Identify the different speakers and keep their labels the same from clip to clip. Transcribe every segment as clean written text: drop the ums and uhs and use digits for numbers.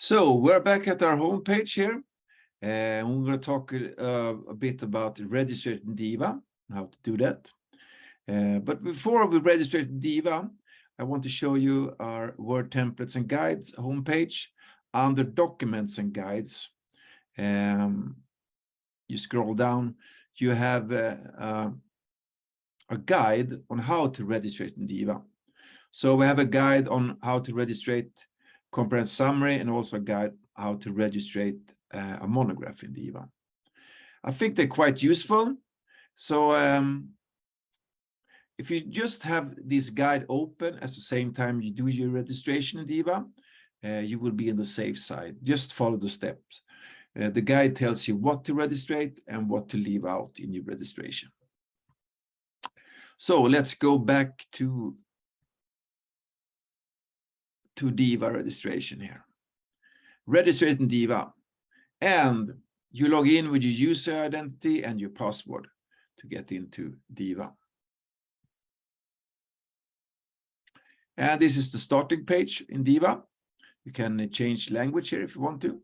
Speaker 1: So we're back at our homepage here, and we're going to talk a bit about registering DiVA, how to do that. But before we register DiVA, I want to show you our Word templates and guides homepage. Under Documents and Guides, you scroll down, you have a guide on how to register in DiVA. So we have a guide on how to register comprehensive summary, and also a guide how to register a monograph in DiVA. I think they're quite useful. So if you just have this guide open at the same time you do your registration in DiVA, you will be on the safe side. Just follow the steps. The guide tells you what to register and what to leave out in your registration. So let's go back to DiVA registration here. Register in DiVA, and you log in with your user identity and your password to get into DiVA. And this is the starting page in DiVA. You can change language here if you want to.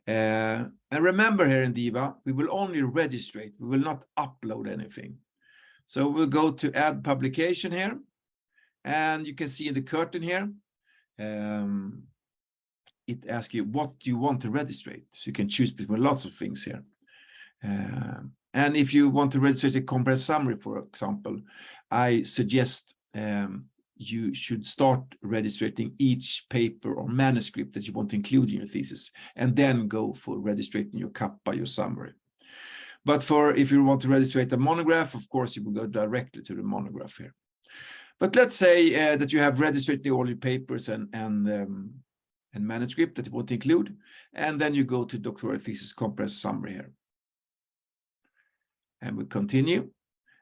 Speaker 1: And remember, here in DiVA, we will only register it. We will not upload anything. So we'll go to add publication here. And you can see in the curtain here, it asks you what you want to register. So you can choose between lots of things here. And if you want to register a comprehensive summary, for example, I suggest you should start registering each paper or manuscript that you want to include in your thesis, and then go for registering your kappa, your summary. But if you want to register a monograph, of course, you will go directly to the monograph here. But let's say that you have registered all your papers and manuscript that you want to include, and then you go to doctoral thesis comprehensive summary here. And we continue.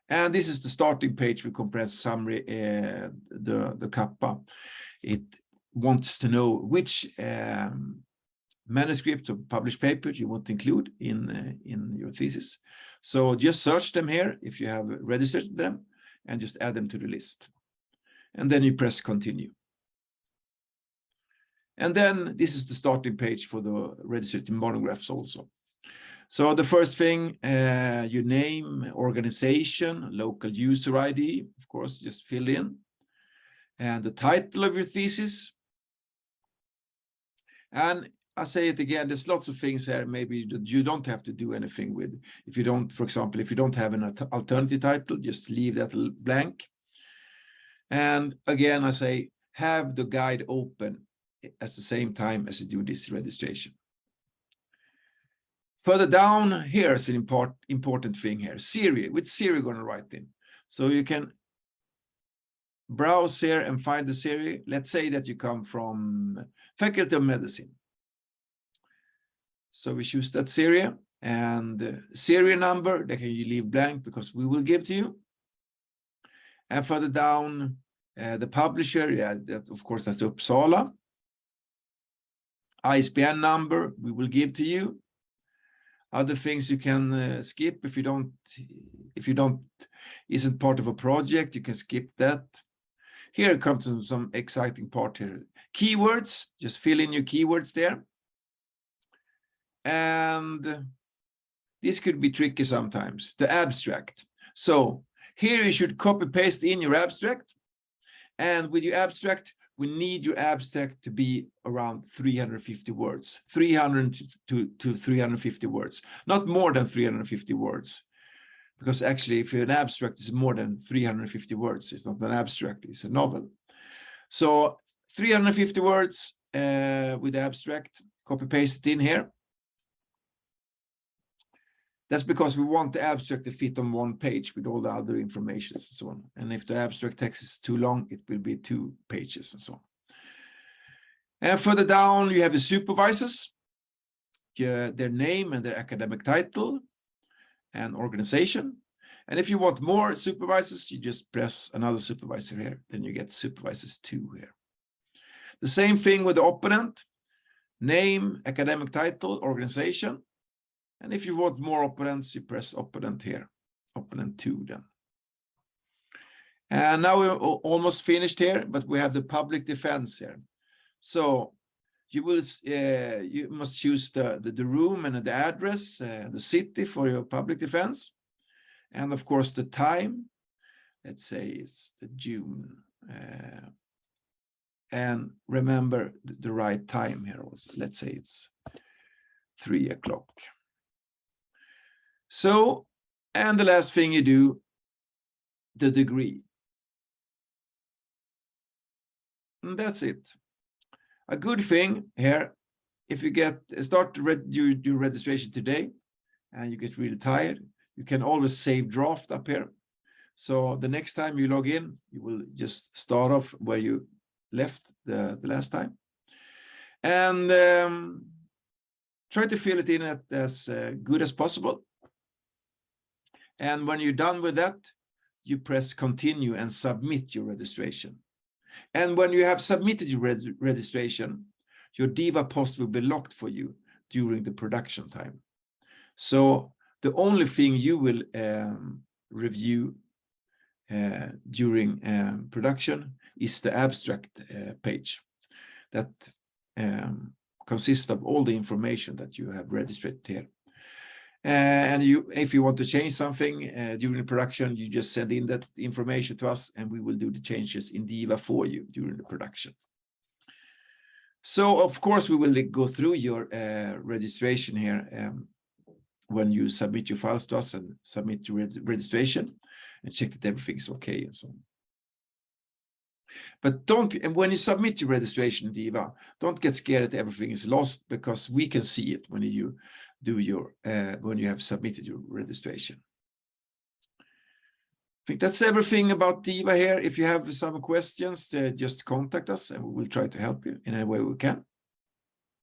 Speaker 1: And this is the starting page for comprehensive summary, the kappa. It wants to know which manuscript or published papers you want to include in your thesis. So just search them here if you have registered them, and just add them to the list. And then you press continue. And then this is the starting page for the registered monographs also. So the first thing, your name, organization, local user ID, of course, just fill in. And the title of your thesis. And I say it again, there's lots of things here maybe you don't have to do anything with. If you don't, for example, if you don't have an alternative title, just leave that blank. And again, I say, have the guide open at the same time as you do this registration. Further down, here's an important thing here. Series, which series you're going to write in. So you can browse here and find the series. Let's say that you come from Faculty of Medicine. So we choose that series, and the serial number, that you leave blank because we will give to you. And further down, the publisher, that of course that's Uppsala. ISBN number, we will give to you. Other things you can skip if you isn't part of a project, you can skip that. Here comes some exciting part here. Keywords, just fill in your keywords there. And this could be tricky sometimes. The abstract. So here you should copy paste in your abstract. And with your abstract, we need your abstract to be around 350 words, 300 to 350 words, not more than 350 words. Because actually, if an abstract is more than 350 words, it's not an abstract, it's a novel. So 350 words with the abstract, copy paste it in here. That's because we want the abstract to fit on one page with all the other information and so on. And if the abstract text is too long, it will be 2 pages and so on. And further down, you have the supervisors, their name and their academic title and organization. And if you want more supervisors, you just press another supervisor here. Then you get supervisors 2 here. The same thing with the opponent, name, academic title, organization. And if you want more opponents, you press opponent here, opponent 2 then. And now we're almost finished here, but we have the public defense here. So you must choose the room and the address, the city for your public defense, and of course the time. Let's say it's the June, and remember the right time here also. Let's say it's 3 o'clock. So, and the last thing you do, the degree. And that's it. A good thing here, if you start do registration today and you get really tired, you can always save draft up here. So the next time you log in, you will just start off where you left the last time. And try to fill it in as good as possible. And when you're done with that, you press continue and submit your registration. And when you have submitted your registration, your DiVA post will be locked for you during the production time. So the only thing you will review during production is the abstract page that consists of all the information that you have registered here. And if you want to change something during the production, you just send in that information to us and we will do the changes in DiVA for you during the production. So of course we will go through your registration here when you submit your files to us and submit your registration and check that everything's okay and so on. But and when you submit your registration in DiVA, don't get scared that everything is lost, because we can see it when you do when you have submitted your registration. I think that's everything about DiVA here. If you have some questions, just contact us and we will try to help you in any way we can.